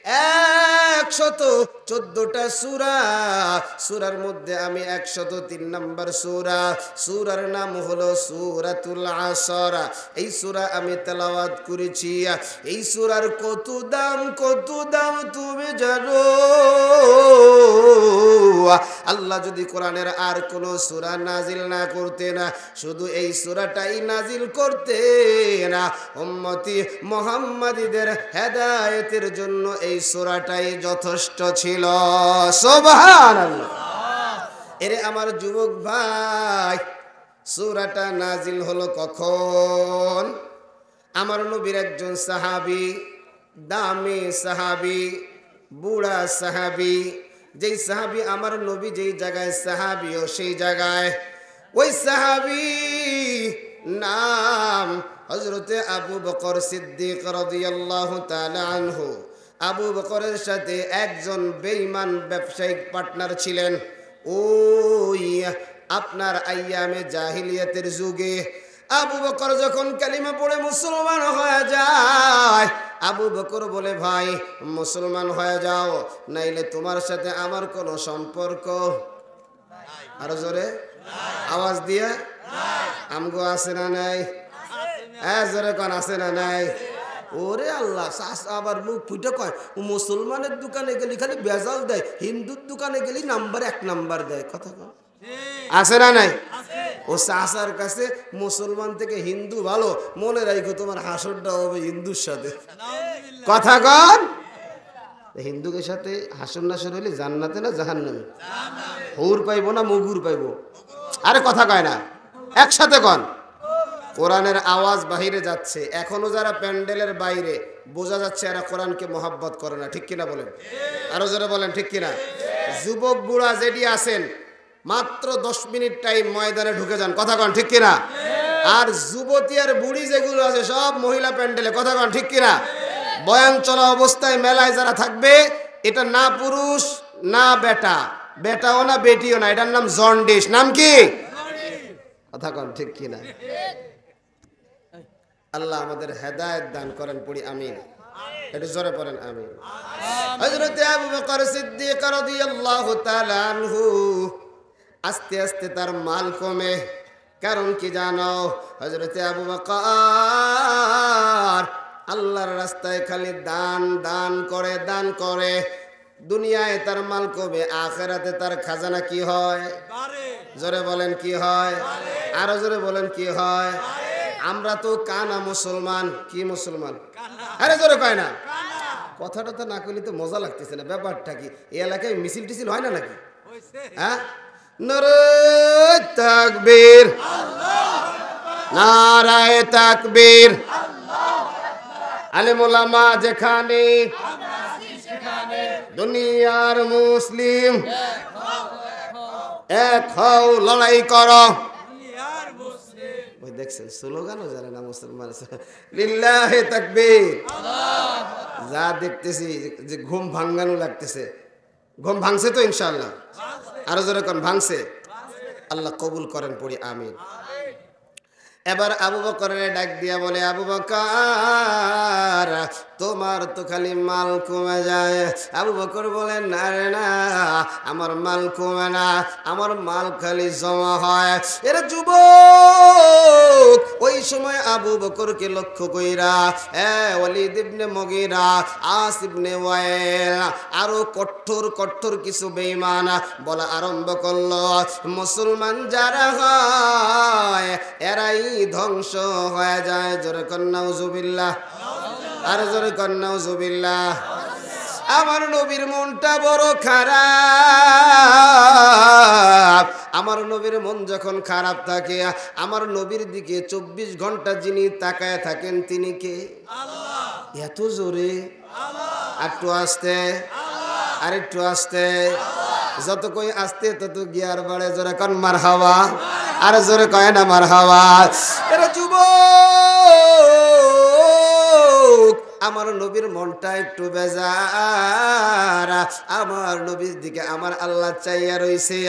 114টা সূরা, সূরার মধ্যে আমি 103 নম্বর সূরা, সূরার নাম হলো সূরাতুল আসর। এই সূরা আমি তেলাওয়াত করেছি। এই সূরার কত দাম তুমি জানো? আল্লাহ যদি কোরআনের আর কোন সূরা নাজিল না করতেন, শুধু এই সূরাটাই নাজিল করতেন, উম্মতি মুহাম্মাদীদের হেদায়েতের জন্য এই সূরাটাই যথেষ্ট ছিল। সুবহানাল্লাহ। এরে আমার যুবক ভাই, সূরাটা নাজিল হলো কখন? আমার নবীর একজন সাহাবী, দামি সাহাবী, বুড়া সাহাবী, যেই সাহাবী আমার নবী যেই জায়গায় সাহাবীও সেই জায়গায়, ওই সাহাবী নাম হযরতে আবু বকর সিদ্দিক রাদিয়াল্লাহু তাআলা আনহু। আবু বকরের সাথে একজন বেঈমান ব্যবসায়িক পার্টনার ছিলেন। ওই আপনার আইয়ামে জাহিলিয়াতের যুগে আবু বকর যখন কালিমা পড়ে মুসলমান হয়ে যায়, আবু বকর বলে, ভাই মুসলমান হয়ে যাও, নাইলে তোমার সাথে আমার কোনো সম্পর্ক। আরো জোরে আওয়াজ দিয়ে, আমগো আছে না নাই? হ্যাঁ জোরে কোন আছে না নাই? ওরে আল্লাহ, আবার মুখ ফুটে কয়, মুসলমানের দোকানে গেলি খালি বেজাল দেয়, হিন্দুর দোকানে গেলি নাম্বার 1 নাম্বার দেয়। কথা কন আছে না নাই? ও চাচার কাছে মুসলমান থেকে হিন্দু ভালো, মনে রাখো তোমার হাসরটা হবে হিন্দুর সাথে। কথা কন, হিন্দুদের সাথে হাসর নাসর হলে জান্নাতে না জাহান্নামে? হুর পাইবো না মুগুর পাইবো? আরে কথা কয় না, একসাথে কন। কোরআনের আওয়াজ বাহিরে যাচ্ছে, এখনো যারা প্যান্ডেলের বাইরে, বোঝা যাচ্ছে এরা কোরআনকে মহব্বত করে না। ঠিক কিনা বলেন? আরো যারা বলেন ঠিক কিনা? যুবক বুড়া যেটি আছেন, মাত্র 10 মিনিট টাইম ময়দানে ঢুকে যান। কথা কন ঠিক কিনা? আর যুবতী আর বুড়ি যেগুলো আছে সব মহিলা প্যান্ডেলে। কথা কন ঠিক কিনা? বয়ান চলা অবস্থায় মেলায় যারা থাকবে, এটা না পুরুষ না বেটা, বেটাও না বেটিও না, এটার নাম জন্ডিস। নাম কি? কথা কন ঠিক কিনা? আল্লাহ আমাদের হেদায়েত দান করেন, পড়ি আমিন। একটু জোরে পড়েন আমিন। হযরত আবু বকর সিদ্দিক রাদিয়াল্লাহু তাআলা আনহু আস্তে আস্তে তার মাল কমে। কারণ কি জানো? হযরত আবু বকর আল্লাহর রাস্তায় খালি দান করে। দুনিয়ায় তার মাল কমে, আখিরাতে তার খাজানা কি হয়? জোরে বলেন কি হয়? আরো জোরে বলেন কি হয়? আমরা তো কানা মুসলমান। কি মুসলমান? আরে জোরে কয় না, কথাটা তো না কইলে তো মজা লাগতেছে না। ব্যাপারটা কি, এই এলাকায় মিছিল টিছিল হয় না নাকি? হ্যাঁ, নারায়ে তাকবীর, নারায়ে তাকবীর। আলেম ওলামা যেখানে, দুনিয়ার মুসলিম এক হও, লড়াই করো। ওই দেখছেন স্লোগানও জানে না মুসলমান। লিল্লাহি তাকবীর। যা দেখতেছি যে ঘুম ভাঙানো লাগতেছে। ঘুম ভাঙছে তো ইনশাআল্লাহ? আরো জোরে কোন ভাঙছে? আল্লাহ কবুল করেন, পড়ি আমিন। এবার আবু বকরের ডাক দিয়া বলে, আবু বকর তোমার তো খালি মাল কমে যায়। আবু বকর বলেন, না রে না, আমার মাল কমে না, আমার মাল খালি জমা হয়। এরা যুবক ওই সময় আবু বকরকে লক্ষ্য কইরা ওয়ালিদ ইবনে মুগীরা, আস ইবনে ওয়াইল, আরো কঠোর কিছু বেঈমান বলা আরম্ভ করলো, মুসলমান যারা হয় এরাই ধ্বংস হয়ে যায়। জোরে কন্যা নাউজুবিল্লাহ, আর জোরে কন্যা নাউজুবিল্লাহ। আমার নবীর মনটা বড় খারাপ। আমার নবীর মন যখন খারাপ থাকে, আমার নবীর দিকে 24 ঘন্টা যিনি তাকায় থাকেন তিনি কে? আল্লাহ। এত জোরে? একটু আস্তে, আর একটু আস্তে। যত কই আস্তে তত গিয়ার বাড়ে। জোরে কন মারহাবা, আর জোরে কয় না মারহাবা। এরা যুবক, আমার নবীর মনটা একটু বেজার। আমার নবীর দিকে আমার আল্লাহ চাইয়া রইছে।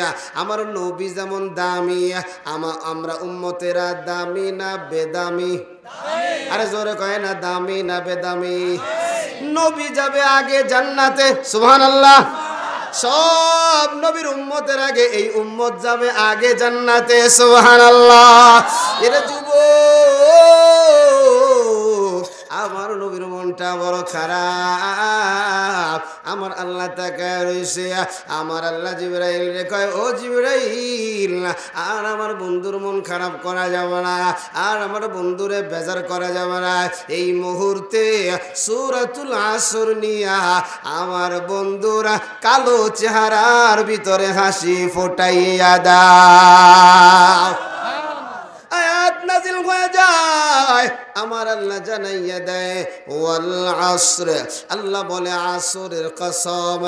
আমার নবী যেমন দামি, আমরা উম্মতেরা দামি না বেদামি? আরে জোরে কয় না দামি না বেদামি? নবী যাবে আগে জান্নাতে, সুবহানাল্লাহ। সব নবীর উম্মতের আগে এই উম্মত যাবে আগে জান্নাতে, সুবহানাল্লাহ। এরা যুবক, আমার নবীর মনটা বড় খারাপ। আমার আল্লাহ তাকায় রইছে, আমার আল্লাহ জিবরাইল রে কয়, ও জিবরাইল, আর আমার বন্ধুর মন খারাপ করা যাবে না, আর আমার বন্ধুরে বেজার করা যাবে না। এই মুহূর্তে সূরাতুল আসর নিয়া আমার বন্ধুরা কালো চেহারার ভিতরে হাসি ফোটাইয়া দাও। আয়াত নাজিল হয়ে যায়, আমার আল্লাহ জানাইয়া দেয় ওয়াল আসর, আল্লাহ বলে আসরের কসম।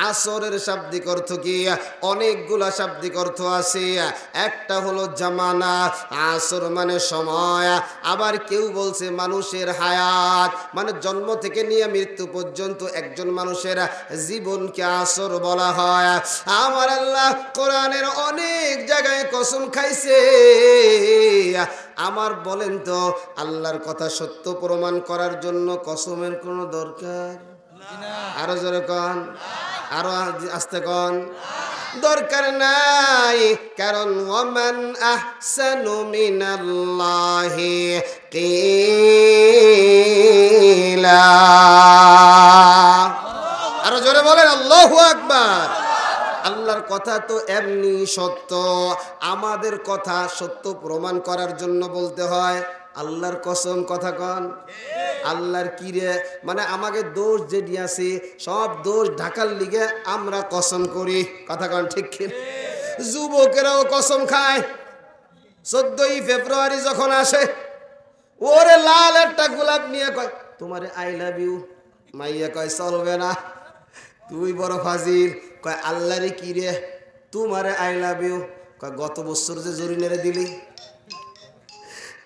আসরের শাব্দিক অর্থ কি? অনেকগুলা শাব্দিক অর্থ আছে। একটা হলো জামানা, আসর মানে সময়। আবার কেউ বলছে মানুষের হায়াত, মানে জন্ম থেকে নিয়ে মৃত্যু পর্যন্ত একজন মানুষের জীবনকে আসর বলা হয়। আমার আল্লাহ কোরআনের অনেক জায়গায় কসম খাইছে। আমার বলেন তো, আল্লাহর কথা সত্য প্রমাণ করার জন্য কসমের কোনো দরকার? আরো জোরে কন, আরো আস্তে কন, দরকার নাই। কারণ ওয়ামান আহসানু মিনাল্লাহি কিলা। আরো জোরে বলেন আল্লাহু আকবার। আল্লাহর কথা তো এমনি সত্য, আমাদের কথা সত্য প্রমাণ করার জন্য বলতে হয় আল্লাহর কসম। কথা কন, আল্লাহর কি রে, মানে আমাকে দোষ যেটি আছে সব দোষ ঢাকার লিগে আমরা কসম করি। কথা কন ঠিক কি? যুবকেরাও কসম খায়। 14ই ফেব্রুয়ারি যখন আসে, ওরে লাল একটা গোলাপ নিয়ে কয় তোমারে আই লাভ ইউ। মাইয়া কয় চলবে না, তুই বড় ফাজিল। কয় আল্লাহরে কি রে, তোমারে আই লাভ ইউ। কয় গত বছর যে জরিনারে দিলি।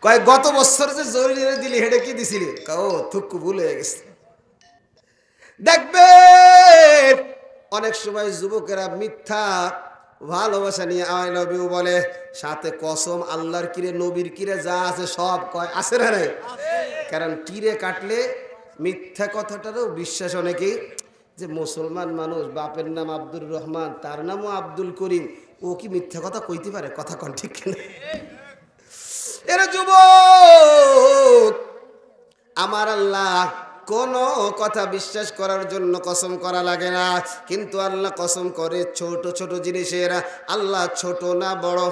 কয় গত বছর যে জরিনারে দিলি হেডে কি দিছিলি? কয় ও থুকু ভুলে গেছে। দেখবেন অনেক সময় যুবকেরা মিথ্যা ভালোবাসা নিয়ে আই লাভ ইউ বলে, সাথে কসম আল্লাহর কিরে নবীর কিরে যা আছে সব কয়। আছে না রে? কারণ কিরে কাটলে মিথ্যা কথাটারও বিশ্বাস অনেকেই, যে মুসলমান মানুষ, বাপের নাম আব্দুর রহমান, তার নামও আব্দুল করিম, ও কি মিথ্যা কথা কইতে পারে? কথা কন ঠিক কিনা? এরা যুবক, আমার আল্লাহ কোন কথা বিশ্বাস করার জন্য কসম করা লাগে না, কিন্তু আল্লাহ কসম করে ছোট ছোট জিনিসের। আল্লাহ ছোট না বড়?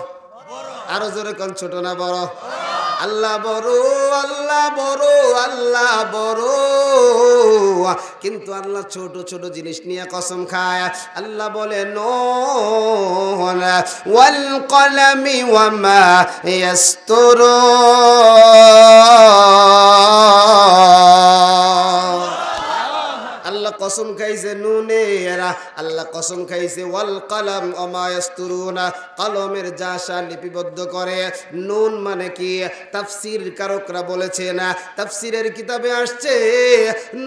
আরো জোরে কোন, ছোট না বড়? আল্লাহ বড়, আল্লাহ বড়, আল্লাহ বড়, কিন্তু আল্লাহ ছোট ছোট জিনিস নিয়ে কসম খায়। আল্লাহ বলে নুন ওয়াল কলামি ওয়া মা ইয়াসতুরুন। আল্লাহ কসম খাইছে নুনের, আল্লাহ কসম খাইছে ওয়াল কলম ওয়া মা ইয়াসতুরুনা, কলমের যা সা লিপিবদ্ধ করে। নুন মানে কি? তাফসীর কারকরা বলেছেন, তাফসীরের কিতাবে আসছে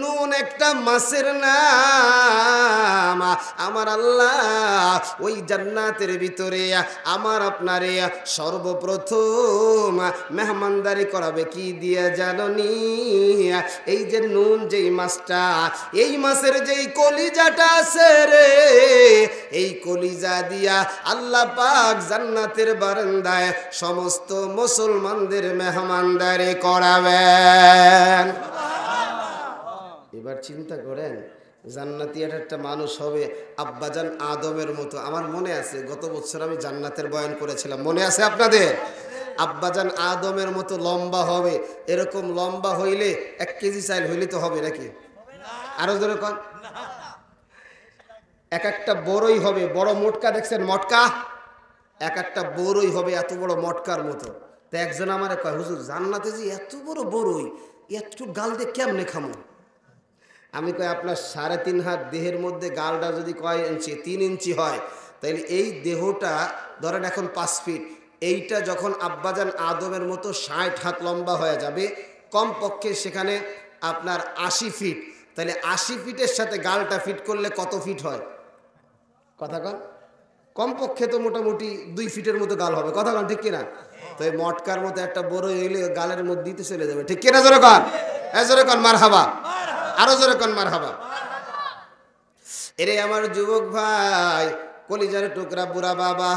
নুন একটা মাছের নাম। আমার আল্লাহ ওই জান্নাতের ভিতরে আমার আপনারে সর্বপ্রথম মেহমানদারি করাবে কি দিয়ে জাননি? এই যে নুন, যেই মাছটা, এই মাছের যেই কলিজাটা আছে রে, এই কলিজা দিয়া আল্লাহ পাক জান্নাতের বারান্দায় সমস্ত মুসলমানদের মেহমানদারি করাবেন। এবার চিন্তা করেন, জান্নাতি একটা মানুষ হবে আব্বাজান আদমের মতো। আমার মনে আছে গত বছর আমি জান্নাতের বয়ান করেছিলাম, মনে আছে আপনাদের? আব্বাজান আদমের মতো লম্বা হবে। এরকম লম্বা হইলে 1 কেজি চাইল হইলে তো হবে নাকি? আরো জোরে কন। এক একটা বড়ই হবে, বড় মোটকা দেখছেন মটকা, এক একটা বড়ই হবে এত বড় মটকার মতো। তো একজন আমারে কয়, হুজুর জান্নাতে যে এত বড় বড়ই, একটু গাল দিয়ে কেমনে খামো? আমি কই আপনার 3.5 হাত দেহের মধ্যে গালটা যদি কয় ইঞ্চি, 3 ইঞ্চি হয়, তাহলে এই দেহটা ধরেন এখন 5 ফিট, এইটা যখন আব্বাজান আদমের মতো 60 হাত লম্বা হয়ে যাবে, কমপক্ষে সেখানে আপনার 80 ফিট, তাহলে 80 ফিটের সাথে গালটা ফিট করলে কত ফিট হয়? কথা কন। কমপক্ষে তো মোটামুটি 2 ফিটের মতো গাল হবে। কথা কন ঠিক কিনা? তো এই মটকার মতো একটা বড় হইলে গালের মধ্যে দিতে চলে যাবে, ঠিক কিনা? জোরে কন, জোরে কন মারহাবা। আরো জোরে কোন মারহাবা। এরে আমার যুবক ভাই, কলিজার টুকরা বুড়া বাবা,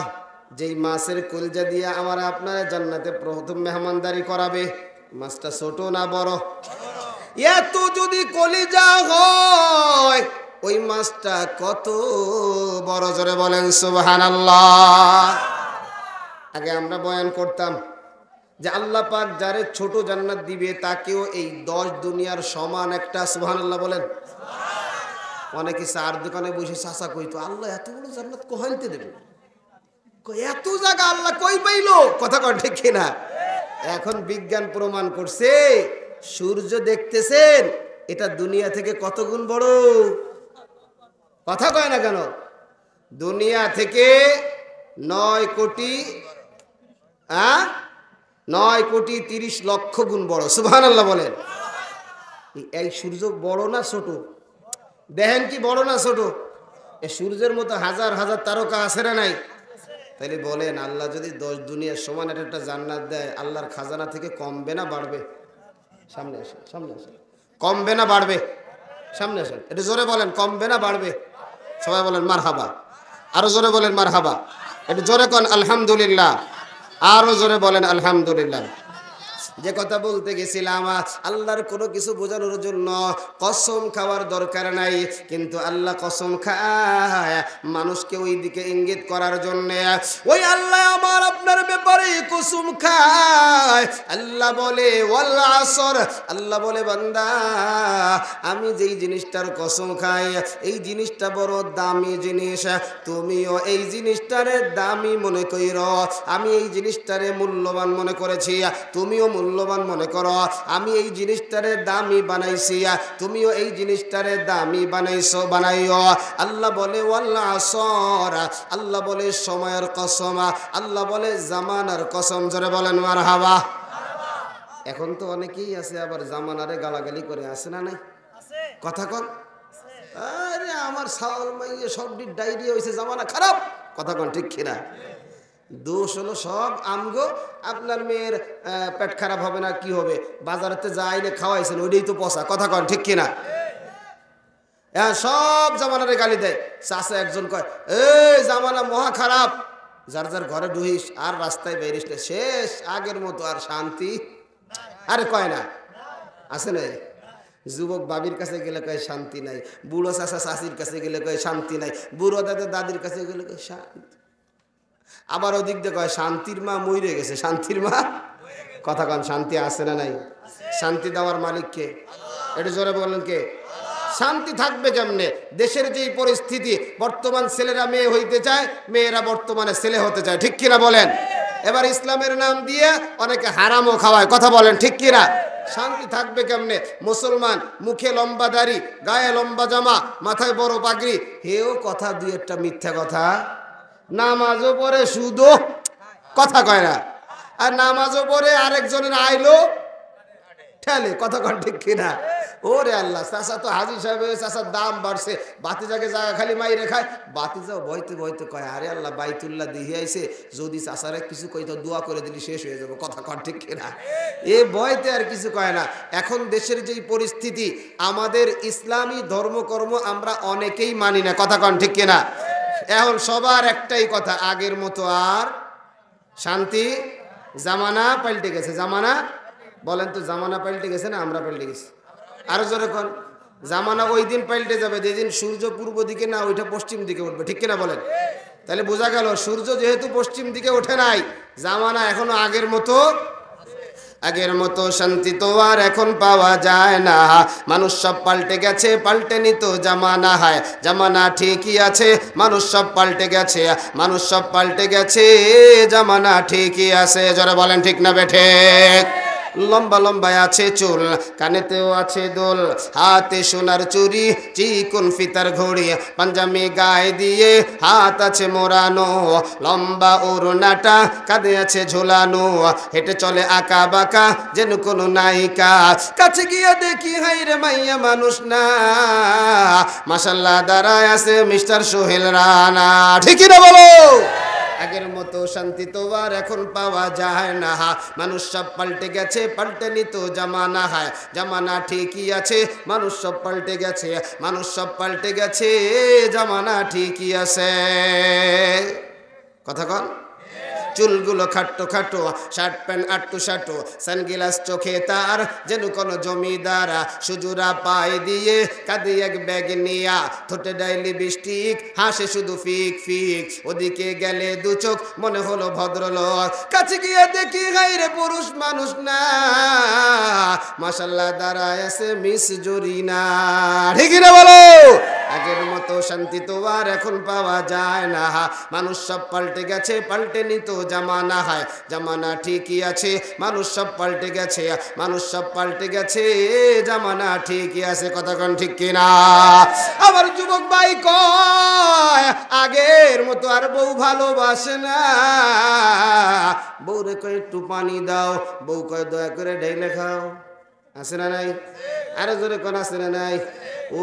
যেই মাছের কলিজা দিয়ে আমার আপনার জান্নাতে প্রথম মেহমানদারি করাবে, মাছটা ছোট না বড়? এত যদি কলিজা হয়, ওই মাছটা কত বড়, জোরে বলেন সুবহানাল্লাহ। আগে আমরা বয়ান করতাম যে আল্লাহ পাক যারে ছোট জান্নাত দিবে তাকেও এই 10 দুনিয়ার সমান একটা, সুবহানাল্লাহ বলেন। অনেকে চার দোকানে বসে চাচা কইতো, আল্লাহ এত বড় জান্নাত কোহাইতে দেবে, এত জায়গা আল্লাহ কই পাইলো? কথা কয় ঠিক কিনা? এখন বিজ্ঞান প্রমাণ করছে, সূর্য দেখতেছেন, এটা দুনিয়া থেকে কত গুণ বড়। কথা কয় না কেন? দুনিয়া থেকে 9 কোটি 30 লক্ষ গুণ বড়, সুবহানাল্লাহ বলেন। এই সূর্য বড় না ছোট? দেখেন কি বড় না ছোট? এই সূর্যের মতো হাজার হাজার তারকা আছে না নাই? তাহলে বলেন, আল্লাহ যদি 10 দুনিয়ার সমান একটা জান্নাত দেয়, আল্লাহর খাজানা থেকে কমবে না বাড়বে? সামনে আসেন, সামনে আসেন। কমবে না বাড়বে? সামনে আসেন, এটা জোরে বলেন, কমবে না বাড়বে? সবাই বলেন মারহাবা। আরো জোরে বলেন মারহাবা। এটা জোরে কোন আলহামদুলিল্লাহ। আরো জোরে বলেন আলহামদুলিল্লাহ। যে কথা বলতে গেছিলাম, আল্লাহর কোনো কিছু বোঝানোর জন্য কসম খাওয়ার দরকার নাই, কিন্তু আল্লাহ কসম খায় মানুষকে ওই দিকে ইঙ্গিত করার জন্য। ওই আল্লাহ আমার আপনার ব্যাপারে কসম খায়। আল্লাহ বলে ওয়াল আসর, আল্লাহ বলে বান্দা আমি যেই জিনিসটার কসম খাই, এই জিনিসটা বড় দামি জিনিস, তুমিও এই জিনিসটারে দামি মনে কইরো। আমি এই জিনিসটারে মূল্যবান মনে করেছি, তুমিও মূল্যবান মনে করো। আমি এই জিনিসটারে দামি বানাইছি, তুমিও এই জিনিসটারে দামি বানাইও। আল্লাহ বলে ওয়াল আসর, আল্লাহ বলে সময়ের কসম, আল্লাহ বলে জামানার কসম। জোরে বলেন মারহাবা। এখন তো অনেকেই আছে আবার জামানারে গালাগালি করে, আছে না নাই? কথা কন। আরে আমার সাউল মাইয়ে সব ডায়রিয়া হয়েছে, জামানা খারাপ। কথা কন ঠিক কিনা? দোষ হলো সব আমগো। আপনার মেয়ের পেট খারাপ হবে না কি হবে? বাজারেতে যাইলে খাওয়াইছেন, ওইটাই তো পচা। কথা কন ঠিক কিনা? হ্যাঁ, সব জামানারে গালি দেয়। চাষা একজন কয়, এই জামানা মহা খারাপ, যার যার ঘরে ঢুইস আর রাস্তায় বেরিস না, শেষ আগের মতো আর শান্তি। আরে কয় না? আছে না? যুবক বাবির কাছে গেলে কয় শান্তি নাই, বুড়ো চাষা চাষির কাছে গেলে কয় শান্তি নাই, বুড়ো দাদা দাদির কাছে গেলে কয় শান্তি। আবার ওদিক দিয়ে কয় শান্তির মা মইরে গেছে, শান্তির মা। কথা কন, শান্তি আছে না নাই? শান্তি দেওয়ার মালিক কে? এটা জোরে বলেন কে? শান্তি থাকবে কেমনে? দেশের যেই পরিস্থিতি, বর্তমান ছেলেরা মেয়ে হইতে চায়, মেয়েরা বর্তমানে ছেলে হতে চায়, ঠিক কিনা বলেন? এবার ইসলামের নাম দিয়ে অনেকে হারামও খাওয়ায়। কথা বলেন ঠিক কিনা? শান্তি থাকবে কেমনে? মুসলমান, মুখে লম্বা দাড়ি, গায়ে লম্বা জামা, মাথায় বড় পাগড়ি, হেও কথা দুই একটা মিথ্যা কথা। নামাজও পড়ে শুধু, কথা কয় না। আর নামাজও পড়ে আরেকজনের আইলো ঠেলে। কথা কন ঠিক কিনা? ওরে আল্লাহ, চাষা তো হাজি সাহেব, চাষার দাম বাড়ছে, বাতিজাকে জায়গা খালি মাইরে খায়। বাতিজাও বইতে বইতে কয়, আরে আল্লাহ বাইতুল্লাহ দিয়ে আইছে, যদি চাষারে কিছু কইতো দোয়া করে দিলি শেষ হয়ে যাবো। কথা কন ঠিক কিনা? এ বইতে আর কিছু কয় না। এখন দেশের যেই পরিস্থিতি, আমাদের ইসলামী ধর্মকর্ম আমরা অনেকেই মানি না। কথা কন ঠিক কিনা? এখন সবার একটাই কথা, আগের মতো আর শান্তি। জামানা পাল্টে গেছে। জামানা বলেন তো, জামানা পাল্টে গেছে না আমরা পাল্টে গেছি? আরো জোরে কোন। জামানা ওই দিন পাল্টে যাবে যেদিন সূর্য পূর্ব দিকে না, ওইটা পশ্চিম দিকে উঠবে, ঠিক কিনা বলেন? তাহলে বোঝা গেল, সূর্য যেহেতু পশ্চিম দিকে ওঠে নাই, জামানা এখনো আগের মতো। আগের মতো শান্তি তো আর এখন পাওয়া যায় না। মানুষ সব পাল্টে গেছে, পাল্টে নিত জামানা। হয় জামানা ঠিকই আছে, মানুষ সব পাল্টে গেছে, মানুষ সব পাল্টে গেছে, জামানা ঠিকই আছে। যারা বলেন ঠিক না বেঠে? লম্বা লম্বা আছে চুল, কানেতেও আছে দোল, হাতে সোনার চুড়ি, চিকন ফিতার ঘড়ি, পাঞ্জামি গায়ে দিয়ে হাত আছে মোড়ানো, লম্বা ওড়নাটা কাঁধে আছে ঝোলানো, হেঁটে চলে আঁকা বাঁকা যেন কোনো নায়িকা। কাছে গিয়ে দেখি হাই রে মাইয়া মানুষ না, মাশাল্লাহ দাঁড়ায় আছে মিস্টার সোহেল রানা। ঠিকই না বলো? আগের মতো শান্তি তো আর এখন পাওয়া যায় না। মানুষ সব পাল্টে গেছে, পাল্টে নিত জামানা। হয় জামানা ঠিকই আছে, মানুষ সব পাল্টে গেছে, মানুষ সব পাল্টে গেছে, জামানা ঠিকই আছে। কথা কন। চুলগুলো খাট্টো খাটো, শার্ট প্যান্ট আট্টু সাটু, সানগ্লাস চোখে তার যেন কোনো জমিদার, সুজুরা পায়ে দিয়ে কাঁদে এক ব্যাগ নিয়া, ঠোঁটে ডাইলি বৃষ্টিক, হাসে শুধু ফিক ফিক। ওদিকে গেলে দু চোখ মনে হলো ভদ্রলোক, কাছে গিয়ে দেখি গাইরে পুরুষ মানুষ না, মাশাআল্লাহ দাঁড়ায় আছে মিস জরিনা। ঠিক না বলো? আগের মতো শান্তি তো আর এখন পাওয়া যায় না। মানুষ সব পাল্টে গেছে, পাল্টে নিত জামানা। হয় জামানা ঠিকই আছে, মানুষ সব পাল্টে গেছে, মানুষ সব পাল্টে গেছে, জামানা ঠিকই আছে। কথা কোন ঠিক কিনা? আমার যুবক ভাই কয় আগের মতো আর বউ ভালোবাসে না। বউরে কয় একটু পানি দাও, বউ কয় দয়া করে ঢেলে খাও। আছে না নাই? আরো জোরে কোন আছে না নাই?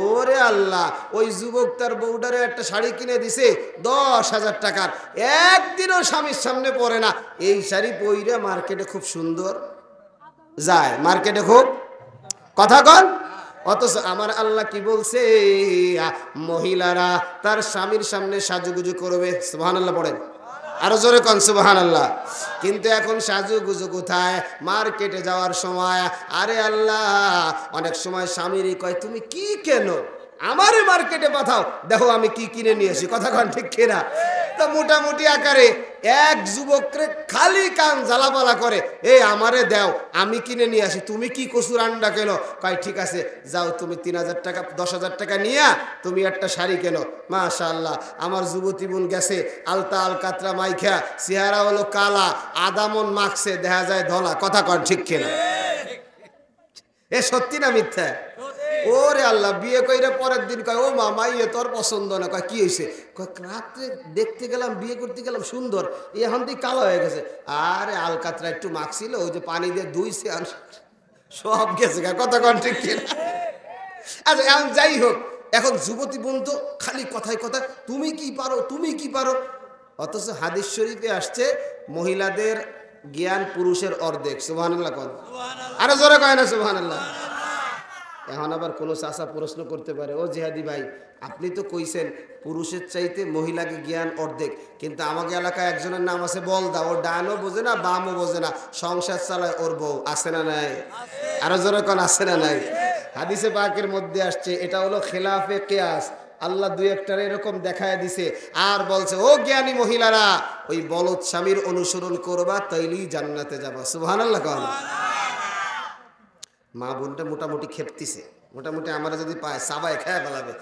ওরে আল্লাহ, ওই যুবক তার বউটারে একটা শাড়ি কিনে দিছে 10,000 টাকার, একদিনও স্বামীর সামনে পরে না। এই শাড়ি পইরা মার্কেটে খুব সুন্দর যায়, মার্কেটে খুব। কথা কন। অথচ আমার আল্লাহ কি বলছে? মহিলারা তার স্বামীর সামনে সাজুগুজু করবে। সুবহানাল্লাহ পড়েন। আরো জোরে কন সুবহানাল্লাহ। কিন্তু এখন সাজুগুজু কোথায়? মার্কেটে যাওয়ার সময়। আরে আল্লাহ, অনেক সময় স্বামীরই কয় তুমি কি কেন আমারে মার্কেটে পাঠাও, দেখো আমি কি কিনে নিয়ে আসি। কথা কন ঠিক কিনা? তো মোটামুটি আকারে এক যুবকরে খালি কান জ্বালাপালা করে, এ আমারে দাও আমি কিনে নিয়ে আসি, তুমি কি কচুর আন্ডা কেন? কয় ঠিক আছে যাও, তুমি 3,000 টাকা 10,000 টাকা নিয়া তুমি একটা শাড়ি কেন। মাশাআল্লাহ, আমার যুবতী বোন গেছে আলতা আলকাতরা মাইখা, চেহারা হলো কালা, আদামন মাখছে, দেখা যায় ধলা। কথা কন ঠিক কিনা? এ সত্যি না মিথ্যা? ওরে আল্লাহ, বিয়ে কইরা পরের দিন কয় ও মামা ইয়ে তোর পছন্দ না। কয় কি হয়েছে? কয় রাত্রে দেখতে গেলাম, বিয়ে করতে গেলাম সুন্দর, এখন তুই কালো হয়ে গেছে। আরে আলকাতরা একটু মাখছিল, ওই যে পানি দিয়ে ধুইছে, সব গেছে। কথা কন ঠিক কিনা? আচ্ছা এখন যাই হোক, এখন যুবতী বোন তো খালি কথায় কথা তুমি কি পারো, তুমি কি পারো। অথচ হাদিস শরীফে আসছে মহিলাদের জ্ঞান পুরুষের অর্ধেক। সুবহানাল্লাহ কন। আরো জোরে কয় না সুবহানাল্লাহ? এখন আবার কোনো চাচা প্রশ্ন করতে পারে, ও জিহাদি ভাই আপনি তো কইছেন পুরুষের চাইতে মহিলাকে জ্ঞান অর্ধেক, কিন্তু আমাকে এলাকায় একজনের নাম আছে বলদা, ওর ডানও বোঝে না বামও বোঝে না, সংসার চালায় ওর বউ। আছে না নাই? আরো জোরে কোন আছে না নাই? হাদিসে পাকের মধ্যে আসছে, এটা হলো খেলাফে কিয়াস। আল্লাহ দুই একটার এরকম দেখায় দিছে, আর বলছে ও জ্ঞানী মহিলারা ওই বলদ স্বামীর অনুসরণ করবা, তাইলেই জান্নাতে যাবা। সুবহানাল্লাহ কোন। মা বোনটা মোটামুটি খেপতিছে, মোটামুটি আমার যদি পায় সাবাই খেয়ে ফেলাবে,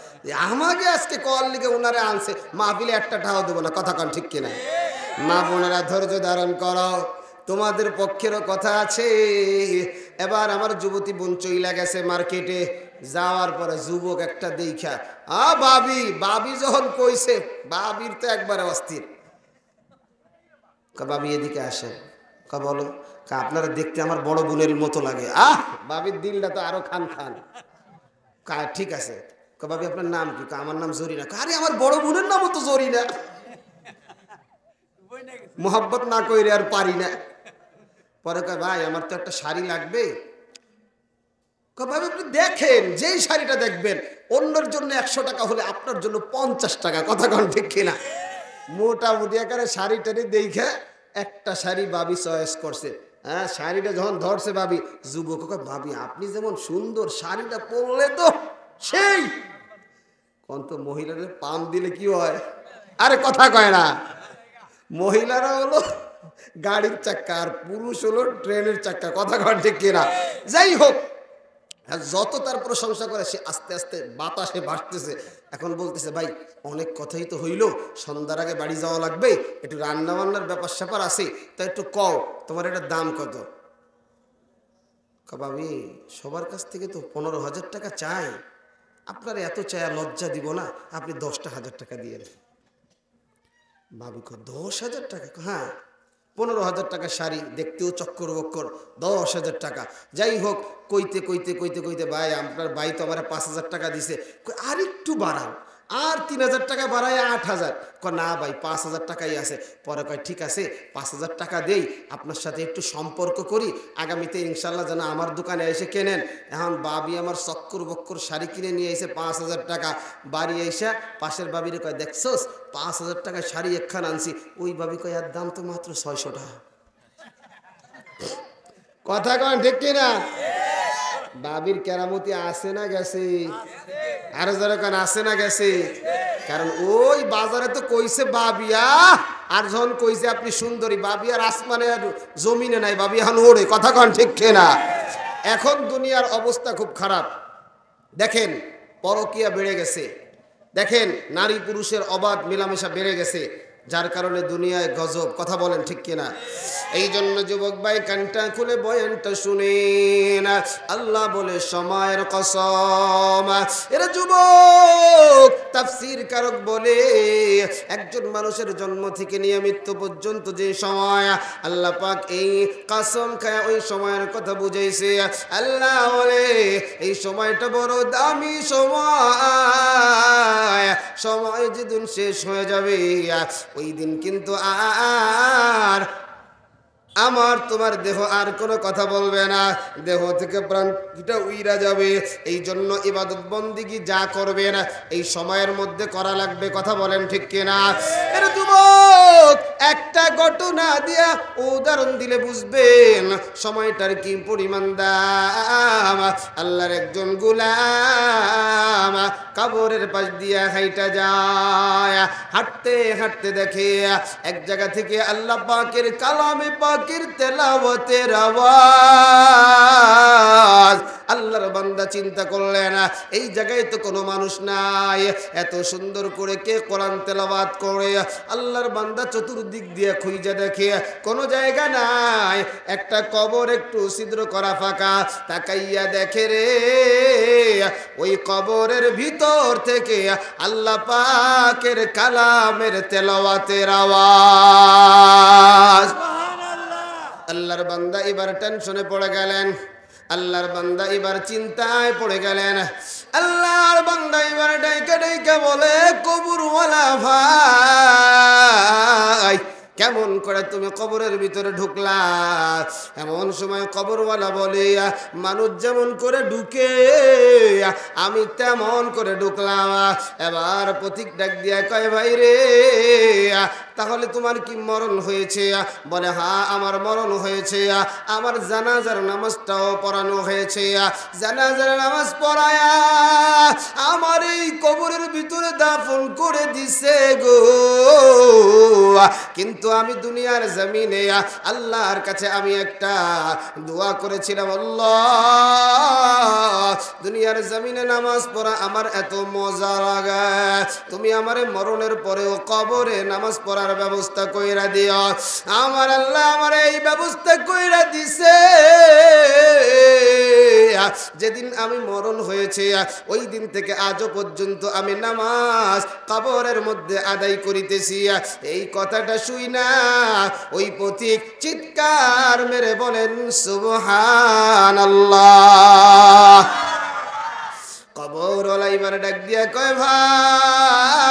আমাকে আজকে কল লিখে ওনারে আনছে, মাহফিলে একটা টাও দেবো না। কথা কন ঠিক কিনা? মা বোনেরা ধৈর্য ধারণ করো, তোমাদের পক্ষেরও কথা আছে। এবার আমার যুবতী বোন চইলা গেছে মার্কেটে, যাওয়ার পরে যুবক একটা দেখা, বাবি বাবি যখন কইছে, বাবির তো একবারে অস্থির। বাবি এদিকে আসেন। বলো। আপনারা দেখতে আমার বড় বোনের মতো লাগে। বাবির দিলটা তো আরো খান খান। ঠিক আছে। বাবি আপনার নাম কি? আমার নাম জরিনা। আরে আমার বড় বোনের নামও তো জরিনা। মোহাব্বত না কইরে আর পারি না। পরে কয় ভাই আমার তো একটা শাড়ি লাগবে। ভাই আপনি দেখেন, যেই শাড়িটা দেখবেন অন্যের জন্য 100 টাকা হলে আপনার জন্য 50 টাকা। কথা কন ঠিক কিনা? মোটামুটি আকারে শাড়ি টাড়ি দেখে একটা শাড়ি বাবি চয়েস করছে। হ্যাঁ, শাড়িটা যখন ধরছে বাবি, যুবক ভাবি আপনি যেমন সুন্দর, শাড়িটা পরলে তো সেই কোন তো মহিলাদের পাম দিলে কি হয়? আরে কথা কয় না। মহিলারা হলো গাড়ির চাক্কা আর পুরুষ হলো ট্রেনের চাক্কা। কথা কন ঠিক কিনা? যাই হোক, যত তার প্রশংসা করে সে আস্তে আস্তে বাতাসে ভাসতেছে। এখন বলতেছে ভাই অনেক কথাই তো হইল, সন্ধ্যার আগে বাড়ি যাওয়া লাগবে, একটু রান্না বান্নার ব্যাপার স্যাপার আছে, তা একটু কও তোমার এটার দাম কত? ভাবি সবার কাছ থেকে তো 15,000 টাকা চাই, আপনার এত চায়া লজ্জা দিব না, আপনি 10,000 টাকা দিয়ে দেন। ভাবি 10,000 টাকা? হ্যাঁ, 15,000 টাকা শাড়ি, দেখতেও চক্কর বক্কর, 10,000 টাকা। যাই হোক, কইতে কইতে কইতে কইতে ভাই আপনার ভাই তো আমার 5,000 টাকা দিছে, আর একটু বাড়াও। আর 3000 টাকা বাড়ায় 8000। কয় না ভাই 5000 টাকাই আছে। পরে কয় ঠিক আছে 5000 টাকা দেই, আপনার সাথে একটু সম্পর্ক করি, আগামীতে ইনশাল্লাহ যেন আমার দোকানে এসে কেনেন। এখন বাবি আমার চক্কর বক্কর শাড়ি কিনে নিয়ে এসে 5000 টাকা বাড়ি এসে পাশের বাবিরে কয় দেখছোস 5000 টাকায় শাড়ি একখান আনছি। ওই বাবি কয় এর দাম তো মাত্র 600 টাকা। কথা কন ঠিক কিনা? বাবির কেরামতি আসে না গেছে? আরো যারা কান আসে না গেছে? কারণ ওই বাজারে তো কইছে বাবিয়া, আর যখন কইছে আপনি সুন্দরী, বাবিয়ার আসমানে আর জমিনে নাই, বাবি এখন ওড়ে। কথা কন ঠিক কিনা? এখন দুনিয়ার অবস্থা খুব খারাপ। দেখেন পরকিয়া বেড়ে গেছে, দেখেন নারী পুরুষের অবাধ মেলামেশা বেড়ে গেছে, যার কারণে দুনিয়ায় গজব। কথা বলেন ঠিক কিনা? এই জন্য যুবক ভাই কানটা খুলে বয়ানটা শুনেন। আল্লাহ বলে সময়ের কসম। এরা যুবক তাফসীর কারক বলে একজন মানুষের জন্ম থেকে নিয়ে মৃত্যু পর্যন্ত যে সময়, আল্লাহ পাক এই কসম খায় ওই সময়ের কথা বুঝাইছে। আল্লাহ বলে এই সময়টা বড় দামি সময়, সময় যেদিন শেষ হয়ে যাবে ওই দিন কিন্তু আর আমার তোমার দেহ আর কোনো কথা বলবে না, দেহ থেকে প্রাণটা উইরা যাবে। এই জন্য ইবাদত বন্দিগি যা করবেন এই সময়ের মধ্যে করা লাগবে। কথা বলেন ঠিক কিনা? এর যুবক একটা ঘটনা দিয়া উদাহরণ দিলে বুঝবেন সময়টার কি পরিমাণ দাম। আল্লাহর একজন গোলাম কবরের পাশ দিয়া হাইটা যায়, হাঁটতে হাঁটতে দেখে এক জায়গা থেকে আল্লাহ পাকের কালামে পাক তেলাওয়াতের আওয়াজ। আল্লাহর বান্দা চিন্তা করলেন এই জায়গায় তো কোনো মানুষ নাই, এত সুন্দর করে কে কোরআন তেলাওয়াত করে। আল্লাহর বান্দা চতুর্দিক দিয়ে খুঁজে দেখে কোনো জায়গা নাই, একটা কবর একটু ছিদ্র করা ফাঁকা। তাকাইয়া দেখে রে ওই কবরের ভিতর থেকে আল্লাহ পাকের কালামের তেলাওয়াতের আওয়াজ। আল্লাহর বান্দা এবার টেনশনে পড়ে গেলেন, আল্লাহর বান্দা এবার চিন্তায় পড়ে গেলেন। আল্লাহর বান্দা এবার ডাইকা ডাইকা বলে কবরওয়ালা ভাই কেমন করে তুমি কবরের ভিতরে ঢুকলা? এমন সময় কবরওয়ালা বলে মানুষ যেমন করে ঢুকে আমি তেমন করে ঢুকলাম। এবার প্রতীক ডাক দিয়া কয় ভাই রে তাহলে তোমার কি মরণ হয়েছে? বলে হ্যাঁ আমার মরণ হয়েছে, আমার জানাজার নামাজটাও পড়ানো হয়েছে। জানাজার নামাজ পড়ায়া আমার এই কবরের ভিতরে দাফন করে দিছে গো। কিন্তু আমি দুনিয়ার জমিনে আল্লাহর কাছে আমি একটা দোয়া করেছিলাম, আল্লাহ দুনিয়ার জমিনে নামাজ পড়া আমার এত মজা লাগে, তুমি আমারে মরণের পরেও কবরে নামাজ পড়ার ব্যবস্থা কইরা দিও। আমার আল্লাহ আমার এই ব্যবস্থা কইরা দিছে। যেদিন আমি মরণ হয়েছে ওই দিন থেকে আজও পর্যন্ত আমি নামাজ কবরের মধ্যে আদায় করিতেছি। এই কথাটা শুই না ওই পথিক চিৎকার মেরে বলেন সুবহানাল্লাহ। কবরওয়ালা এবার ডাক দিয়া কয় ভাই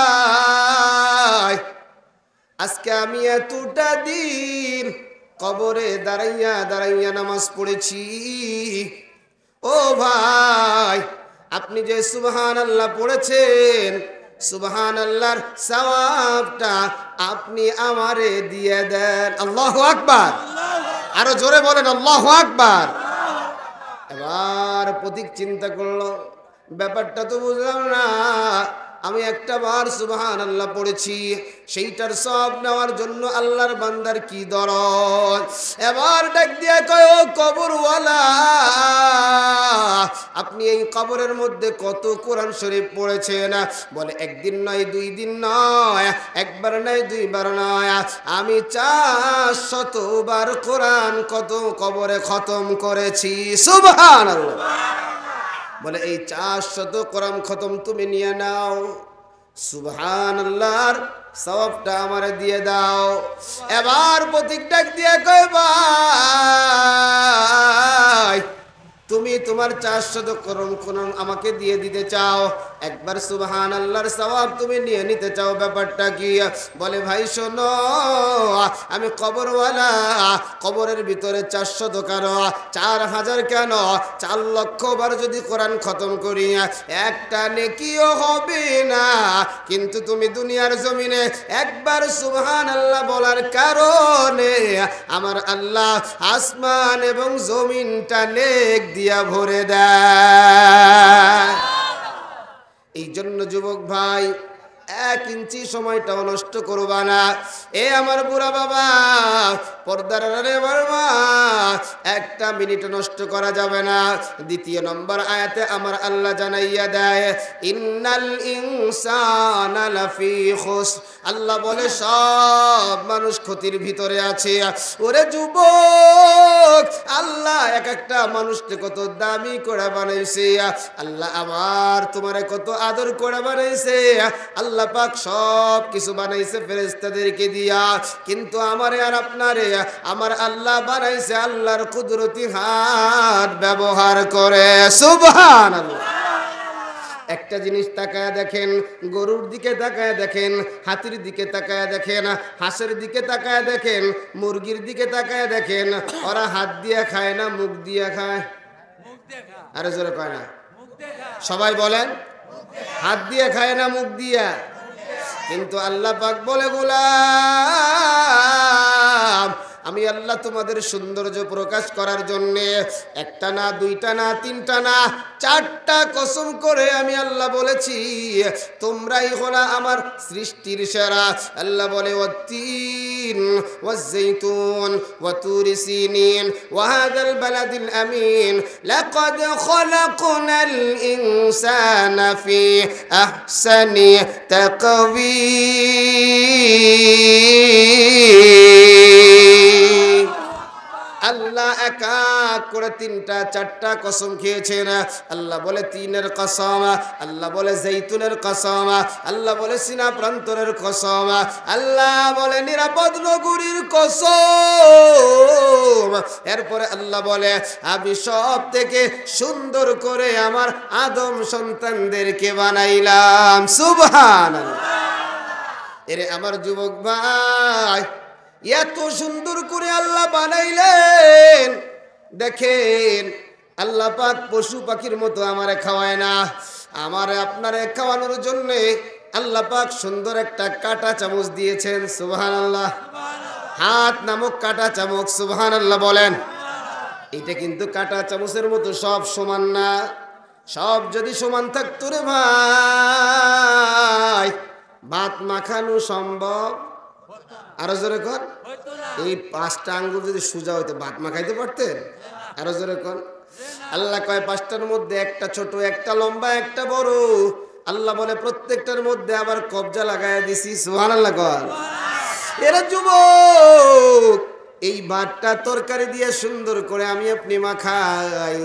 আজকে আমি এতটা দিন কবরে দাঁড়াইয়া দাঁড়াইয়া নামাজ পড়েছি, ও ভাই আপনি যে সুবহানাল্লাহ পড়েছেন সুবহানাল্লাহর সওয়াবটা আপনি আমারে দিয়ে দেন। আল্লাহু আকবার, আরো জোরে বলেন আল্লাহু আকবার। এবার প্রতীক চিন্তা করলো ব্যাপারটা তো বুঝলাম না, আমি একটা বার সুবহানাল্লাহ পড়েছি সেইটার সওয়াব নেওয়ার জন্য আল্লাহর বান্দার কি দরদ। এবার ডাক দিয়া কয় ও কবরওয়ালা আপনি এই কবরের মধ্যে কত কোরআন শরীফ পড়েছেন? বলে একদিন নয় দুই দিন নয়, একবার নয় দুইবার নয়, আমি 400 বার কোরআন কত কবরে খতম করেছি। সুবহানাল্লাহ। বলে এই 400 কোরআন খতম তুমি নিয়ে নাও, সুবহানাল্লাহর সওয়াবটা আমারে দিয়ে দাও। এবার প্রতীক ডাক দিয়ে কয় ভাই তুমি তোমার 400 করম আমাকে দিয়ে দিতে চাও, একবার সুবহানাল্লাহর সওয়াব তুমি নিয়ে নিতে চাও, ব্যাপারটা কি? বলে ভাই শোনো, আমি কবরওয়ালা, কবরের ভিতরে 400 কেন, 4000 কেন, 4 লক্ষ বার যদি কোরআন খতম করি একটা নেকিও হবে না, কিন্তু তুমি দুনিয়ার জমিনে একবার সুবহানাল্লাহ বলার কারণে আমার আল্লাহ আসমান এবং জমিনটা নেক দিয়া ভরে দেয়। এই জন্য যুবক ভাই 1 ইঞ্চি সময়টাও নষ্ট করবা না। এ আমার বুড়া বাবা, পর্দার আড়ালে বাবা, 1 মিনিট নষ্ট করা যাবে না। 2 নম্বর আয়াতে আমার আল্লাহ জানাইয়া দেয়, ইন্নাল ইনসানা লাফি খুসর। আল্লাহ বলে সব মানুষ ক্ষতির ভিতরে আছে। ওরে যুবক, আল্লাহ একটা মানুষকে কত দামি করে বানাইছে, আল্লাহ আমার তোমারে কত আদর করে বানাইছে, আল্লাহ পাক সব কিছু বানাইছে ফেরেশতাদেরকে দিয়া, কিন্তু আমারে আর আপনারে আমার আল্লাহ বানাইছে আল্লাহর কুদরতি হাত ব্যবহার করে। সুবহানাল্লাহ। একটা জিনিস তাকায় দেখেন, গরুর দিকে তাকায় দেখেন, হাতির দিকে তাকায় দেখেন, হাঁসের দিকে তাকায় দেখেন, মুরগির দিকে তাকায় দেখেন, ওরা হাত দিয়ে খায় না মুখ দিয়ে খায়? আরে জোরে কয় না, সবাই বলেন হাত দিয়ে খায় না মুখ দিয়া? কিন্তু আল্লাহ পাক বলে, গোলাম আমি আল্লাহ তোমাদের সৌন্দর্য প্রকাশ করার জন্যে 1টা না 2টা না 3টা না 4টা কসম করে আমি আল্লাহ বলেছি তোমরাই হলো আমার সৃষ্টির সেরা। আল্লাহ বলে, ওয়াত্তিন ওয়াজ্জাইতুন ওয়া তুরি সিনিন ওয়া হাযাল বালাদিল আমিন লাকাদ খলাকনাল ইনসানা ফি আহসানি তাকওয়িম। আল্লাহ একা করে 3টা 4টা কসম খেয়েছেন। আল্লাহ বলে 3-এর কসম, আল্লাহ বলে জৈতুনের কসম, আল্লাহ বলে সিনা প্রান্তরের কসম, আল্লাহ বলে নিরাপদ নগরীর কসম। এরপরে আল্লাহ বলে আমি সব থেকে সুন্দর করে আমার আদম সন্তানদেরকে বানাইলাম। সুবহানাল্লাহ। এরে আমার যুবক ভাই, এত সুন্দর করে আল্লাহ বানাইলেন। দেখেন আল্লাহ পাক পশু পাখির মতো আমারে খাওয়ায় না, আমারে আপনারে খাওয়ানোর জন্য আল্লাহ পাক সুন্দর একটা কাঁটা চামচ দিয়েছেন। সুবহানাল্লাহ। হাত নামক কাঁটা চামচ। সুবহানাল্লাহ বলেন। এটা কিন্তু কাঁটা চামচের মতো সব সমান না। সব যদি সমান থাকতো রে ভাই, ভাত মাখানো সম্ভব? আরো জোরে কর। এই 5টা আঙ্গুল যদি সোজা হইতো ভাত মাখাইতে পারতেন? আরো জোরে কর। আল্লাহ কয় 5টার মধ্যে একটা ছোট, একটা লম্বা, একটা বড়। আল্লাহ বলে প্রত্যেকটার মধ্যে আবার কবজা লাগায় দিছি। সুবহানাল্লাহ কর। এরা যুবক, এই ভাতটা তরকারি দিয়ে সুন্দর করে আমি আপনি মাখাই।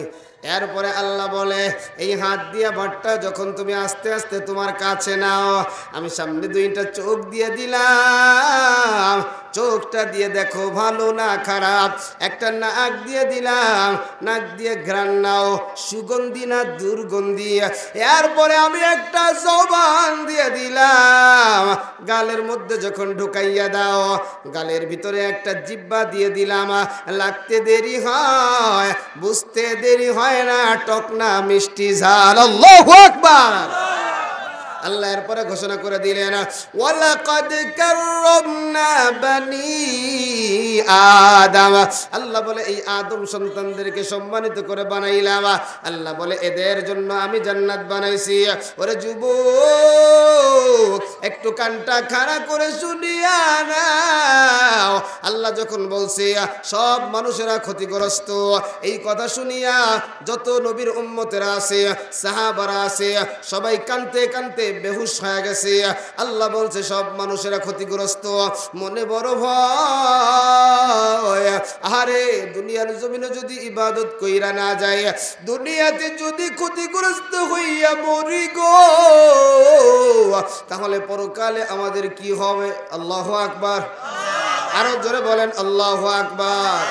এরপরে আল্লাহ বলে এই হাত দিয়া ভাতটা যখন তুমি আস্তে আস্তে তোমার কাছে নাও, আমি সামনে 2টা চোখ দিয়ে দিলাম, চোখটা দিয়ে দেখো ভালো না খারাপ। একটা নাক দিয়ে দিলাম, নাক দিয়ে ঘ্রাণ নাও, সুগন্ধি না দুর্গন্ধি। এরপরে আমি একটা জবান দিয়ে দিলাম, গালের মধ্যে যখন ঢুকাইয়া দাও, গালের ভিতরে একটা জিহ্বা দিয়ে দিলাম। লাগতে দেরি হয়, বুঝতে দেরি হয় না, টক না মিষ্টি ঝাল। আল্লাহু আকবার। আল্লাহ এরপরে ঘোষণা করে দিলেন, ওয়ালাকাদ কাররামনা বানি আদম। আল্লাহ বলে এই আদম সন্তানদেরকে সম্মানিত করে বানাইলাম। আল্লাহ বলে এদের জন্য আমি জান্নাত বানাইছি। ওরে যুবক, একটু কানটা খাড়া করে শুনিয়া নাও। আল্লাহ যখন বলছে সব মানুষেরা ক্ষতিগ্রস্ত, এই কথা শুনিয়া যত নবীর উম্মতেরা আছে, সাহাবারা আছে, সবাই কানতে কানতে বেহুশ হয়ে গেছে। আল্লাহ বলছে সব মানুষেরা ক্ষতিগ্রস্ত। মনে বড় ভয়, আরে দুনিয়ার জমিনে যদি ইবাদত কইরা না যায়, দুনিয়াতে যদি ক্ষতিগ্রস্ত হইয়া মরি গো, তাহলে পরকালে আমাদের কি হবে? আল্লাহু আকবার। আরো জোরে বলেন আল্লাহু আকবার।